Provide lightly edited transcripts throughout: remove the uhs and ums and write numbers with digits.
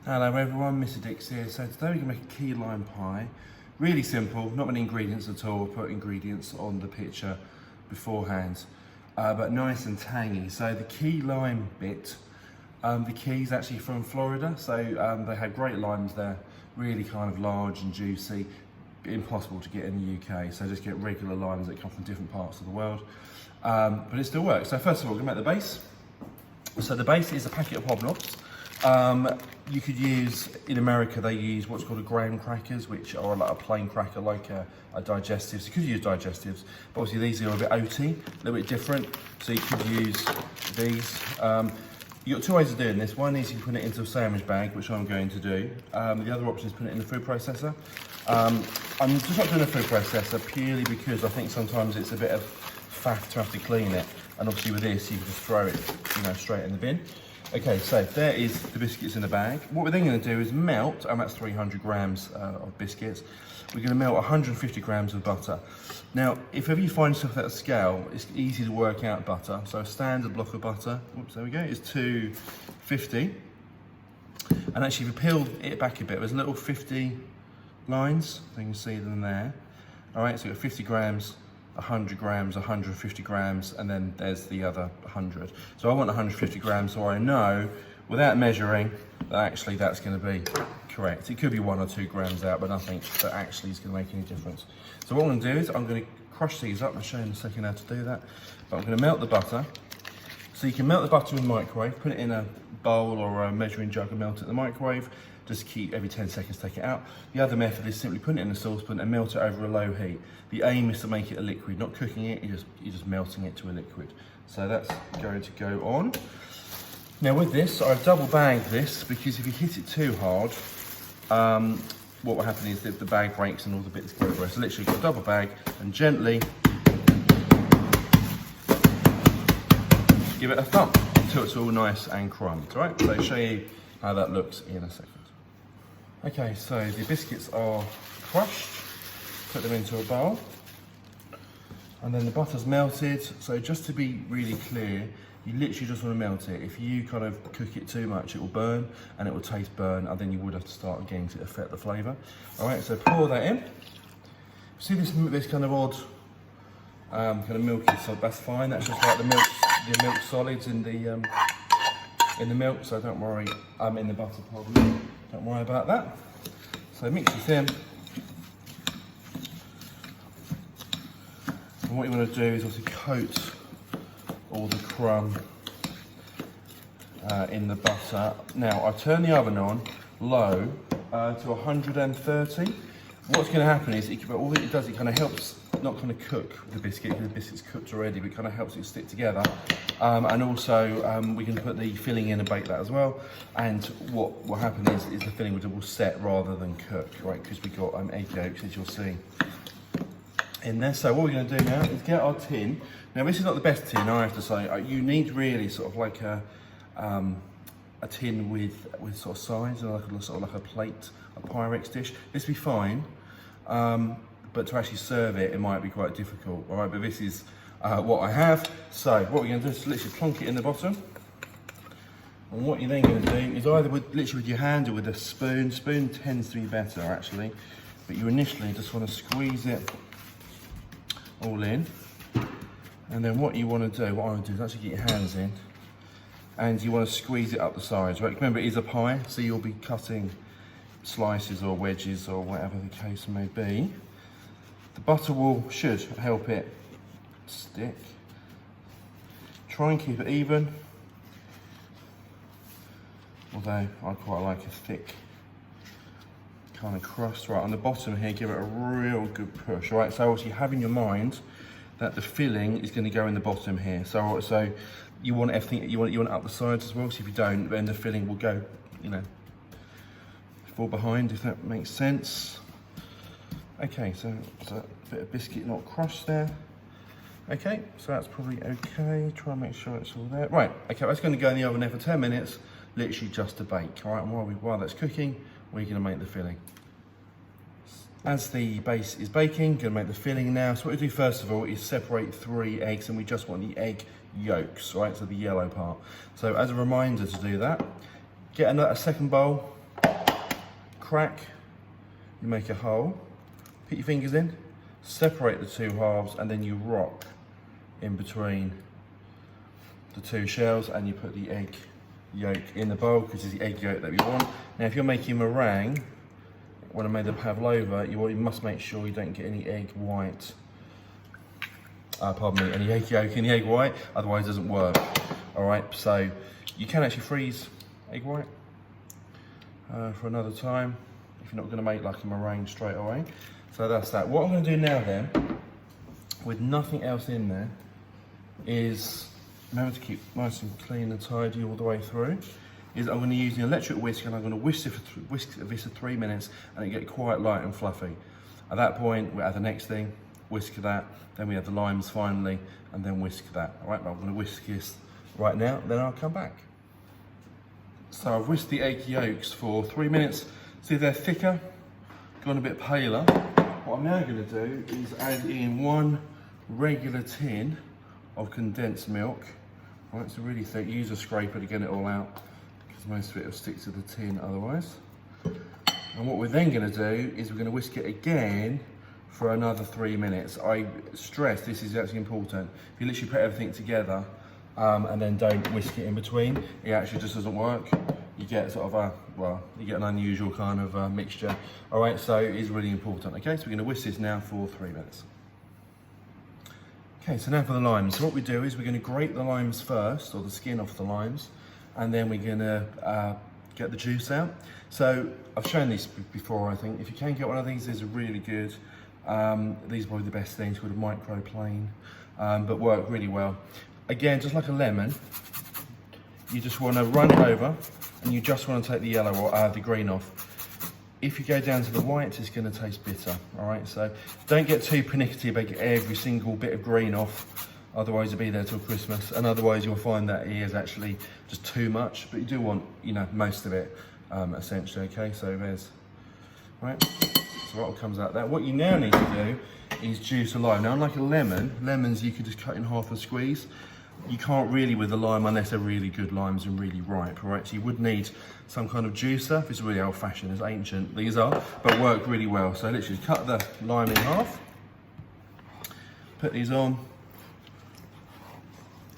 Hello everyone, Mr. Dix here. So today we're going to make a key lime pie. Really simple, not many ingredients at all. We'll put ingredients on the picture beforehand, but nice and tangy. So the key lime bit, the key is actually from Florida. So they have great limes there, really kind of large and juicy. Impossible to get in the UK, so just get regular limes that come from different parts of the world. But it still works. So first of all, we're going to make the base. So the base is a packet of Hob Nobs. You could use, in America they use what's called a graham crackers, which are like a plain cracker, like a digestive. So you could use digestives, but obviously these are a bit oaty, a little bit different. So you could use these. You've got two ways of doing this. One is you put it into a sandwich bag, which I'm going to do. The other option is put it in the food processor. I'm just not doing a food processor purely because I think sometimes it's a bit of faff to have to clean it. And obviously with this, you can just throw it, straight in the bin. Okay, so there is the biscuits in the bag. What we're then going to do is melt, and that's 300 grams of biscuits. We're going to melt 150 grams of butter. Now, if ever you find yourself at a scale, it's easy to work out butter. So a standard block of butter, oops, there we go, is 250. And actually, if you peel it back a bit, there's little 50 lines, so you can see them there. All right, so you've got 50 grams, 100 grams, 150 grams, and then there's the other 100. So I want 150 grams, so I know, without measuring, that actually that's going to be correct. It could be 1 or 2 grams out, but nothing that actually is going to make any difference. So what I'm going to do is I'm going to crush these up. I'll show you in a second how to do that. But I'm going to melt the butter. So you can melt the butter in the microwave, put it in a bowl or a measuring jug and melt it in the microwave. Just keep every 10 seconds, take it out. The other method is simply put it in a saucepan and melt it over a low heat. The aim is to make it a liquid, not cooking it, you're just melting it to a liquid. So that's going to go on. Now with this, I've double bagged this because if you hit it too hard, what will happen is that the bag breaks and all the bits go everywhere. So literally got a double bag and gently give it a thump until it's all nice and crumbed, all right? So I'll show you how that looks in a second. Okay, so the biscuits are crushed, put them into a bowl, and then the butter's melted. So just to be really clear, you literally just want to melt it. If you kind of cook it too much, it will burn, and it will taste burnt, and then you would have to start again to affect the flavour. All right, so pour that in. See this kind of odd, kind of milky, so that's fine. That's just like the milk solids in the milk, so don't worry, in the butter, pardon me. Don't worry about that. So mix this in. And what you want to do is also coat all the crumb in the butter. Now, I turn the oven on low to 130. What's going to happen is, all it does, it kind of helps not kind of cook the biscuit, because the biscuit's cooked already, but it kind of helps it stick together. And also, we can put the filling in and bake that as well. And what will happen is the filling will set rather than cook, right? Because we've got egg yolks, as you'll see in there. So what we're going to do now is get our tin. Now this is not the best tin, I have to say. You need really sort of like a tin with sort of sides, and sort of like a plate, a Pyrex dish. This will be fine. But to actually serve it, it might be quite difficult, all right? But this is what I have. So what we're going to do is literally plonk it in the bottom. And what you're then going to do is either literally with your hand or with a spoon. Spoon tends to be better, actually. But you initially just want to squeeze it all in. And then what you want to do, what I want to do is actually get your hands in. And you want to squeeze it up the sides, right? Remember, it is a pie, so you'll be cutting slices or wedges or whatever the case may be. The butter should help it stick. Try and keep it even. Although I quite like a thick kind of crust. Right, on the bottom here, give it a real good push. All right, so obviously have in your mind that the filling is going to go in the bottom here. So you want everything, you want it up the sides as well. So if you don't, then the filling will go, fall behind, if that makes sense. Okay, so there's a bit of biscuit not crushed there. Okay, so that's probably okay. Try and make sure it's all there. Right, okay, that's going to go in the oven there for 10 minutes, literally just to bake. All right, and while that's cooking, we're going to make the filling. As the base is baking, going to make the filling now. So what we do first of all is separate 3 eggs, and we just want the egg yolks, right? So the yellow part. So as a reminder to do that, get a second bowl, crack, you make a hole, put your fingers in, separate the two halves, and then you rock in between the two shells, and you put the egg yolk in the bowl, because it's the egg yolk that we want. Now if you're making meringue, when I made the pavlova, you must make sure you don't get any egg white, pardon me, any egg yolk in the egg white, otherwise it doesn't work. All right, so you can actually freeze egg white for another time if you're not going to make like a meringue straight away. So that's that. What I'm going to do now then, with nothing else in there, is remember to keep nice and clean and tidy all the way through. Is I'm going to use the electric whisk, and I'm going to whisk this for 3 minutes, and it get quite light and fluffy. At that point, we add the next thing, whisk that, then we add the limes finally, and then whisk that. All right, but I'm going to whisk this right now, then I'll come back. So I've whisked the egg yolks for 3 minutes. See, they're thicker, gone a bit paler. What I'm now going to do is add in 1 regular tin of condensed milk. Right, it's really thick. Use a scraper to get it all out, because most of it will stick to the tin otherwise. And what we're then going to do is we're going to whisk it again for another 3 minutes. I stress this is actually important. If you literally put everything together and then don't whisk it in between, it actually just doesn't work. You get sort of a, well, you get an unusual kind of mixture. All right, so it is really important. Okay, so we're going to whisk this now for 3 minutes. Okay, so now for the limes. So what we do is we're going to grate the limes first, or the skin off the limes, and then we're going to get the juice out. So I've shown these before, I think. If you can get one of these are really good. These are probably the best things, called a microplane, but work really well. Again, just like a lemon, you just want to run it over, and you just want to take the yellow or the green off. If you go down to the white, it's going to taste bitter. All right, so don't get too pernickety about every single bit of green off, otherwise you'll be there till Christmas, and otherwise you'll find that it is actually just too much. But you do want, you know, most of it, essentially. Okay, so there's, right. So what comes out that. What you now need to do is juice a lime. Now, unlike a lemon, lemons you could just cut in half and squeeze. You can't really with a lime unless they're really good limes and really ripe, right? So you would need some kind of juicer. If it's really old fashioned, it's ancient, these are, but work really well. So literally cut the lime in half, put these on,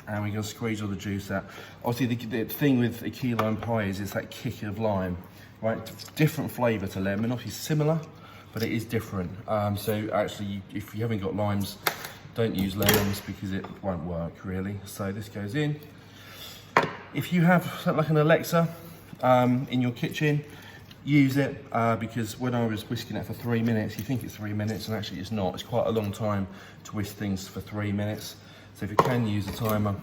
and we're gonna squeeze all the juice out. Obviously the thing with a key lime pie is it's that kick of lime, right? Different flavor to lemon, obviously similar, but it is different. So actually, if you haven't got limes, don't use lemons because it won't work really. So this goes in. If you have something like an Alexa in your kitchen, use it because when I was whisking it for 3 minutes, you think it's 3 minutes and actually it's not. It's quite a long time to whisk things for 3 minutes. So if you can use a timer,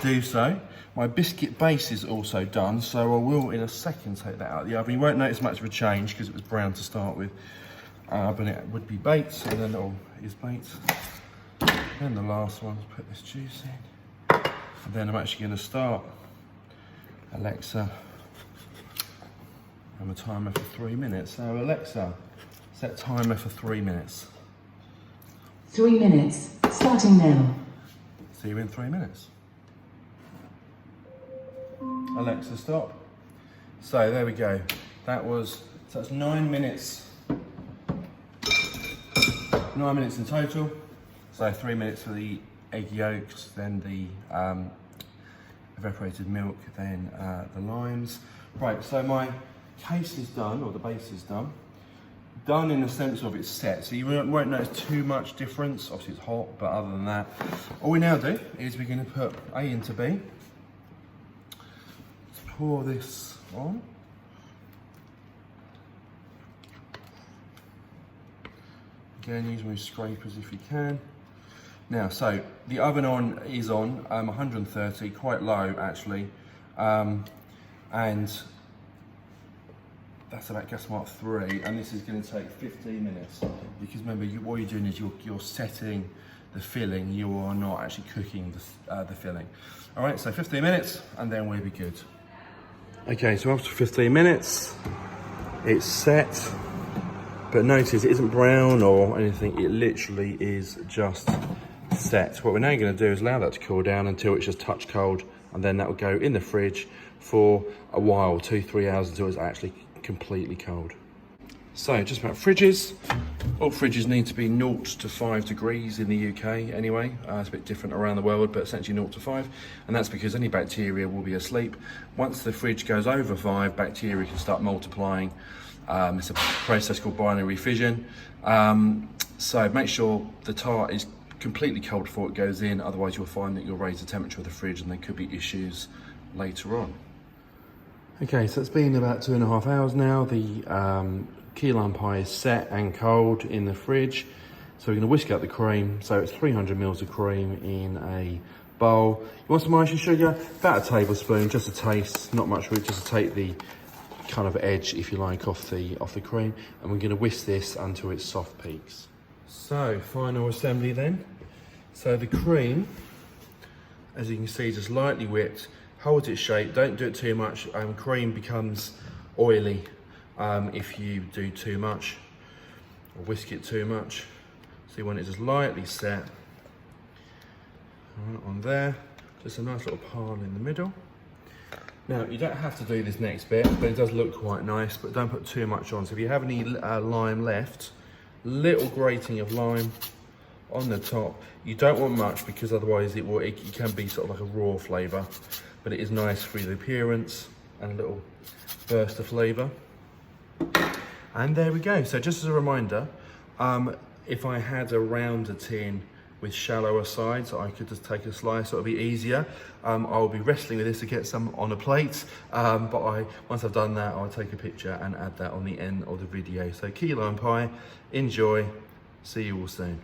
do so. My biscuit base is also done, so I will in a second take that out of the oven. You won't notice much of a change because it was brown to start with. But it would be baked, and then it all is baked. Then the last one, put this juice in. And then I'm actually going to start Alexa and a timer for 3 minutes. So Alexa, set timer for 3 minutes. 3 minutes, starting now. See you in 3 minutes. Alexa, stop. So there we go. So that's 9 minutes. 9 minutes in total. So 3 minutes for the egg yolks, then the evaporated milk, then the limes. Right, so my case is done, or the base is done. Done in the sense of it's set, so you won't notice too much difference. Obviously it's hot, but other than that, all we now do is we're going to put A into B. Let's pour this on. Again, use my scrapers if you can. Now, so the oven is on 130, quite low actually, and that's about gas mark 3, and this is going to take 15 minutes because remember, what you're doing is you're setting the filling. You are not actually cooking the filling. All right, so 15 minutes, and then we'll be good. Okay, so after 15 minutes, it's set. But notice it isn't brown or anything, it literally is just set. What we're now going to do is allow that to cool down until it's just touch cold, and then that will go in the fridge for a while, 2-3 hours, until it's actually completely cold. So just about fridges. All fridges need to be 0 to 5 degrees in the UK anyway. It's a bit different around the world, but essentially 0 to 5. And that's because any bacteria will be asleep. Once the fridge goes over 5, bacteria can start multiplying. It's a process called binary fission. So make sure the tart is completely cold before it goes in, otherwise you'll find that you'll raise the temperature of the fridge and there could be issues later on. Okay, so it's been about 2.5 hours now. The key lime pie is set and cold in the fridge. So we're going to whisk up the cream. So it's 300 mils of cream in a bowl. You want some icing sugar? About a tablespoon, just a taste, not much for it, just to take the kind of edge, if you like, off the cream. And we're going to whisk this until it's soft peaks. So final assembly then. So the cream, as you can see, just lightly whipped, holds its shape. Don't do it too much. Cream becomes oily if you do too much or whisk it too much. So you want it just lightly set. Right on there, just a nice little pile in the middle. Now you don't have to do this next bit, but it does look quite nice, but don't put too much on. So if you have any lime left, little grating of lime on the top. You don't want much because otherwise it can be sort of like a raw flavour, but it is nice for the appearance and a little burst of flavour. And there we go. So just as a reminder, if I had a rounder tin with shallower sides, I could just take a slice, so it'll be easier. I'll be wrestling with this to get some on a plate, but once I've done that, I'll take a picture and add that on the end of the video. So key lime pie, enjoy, see you all soon.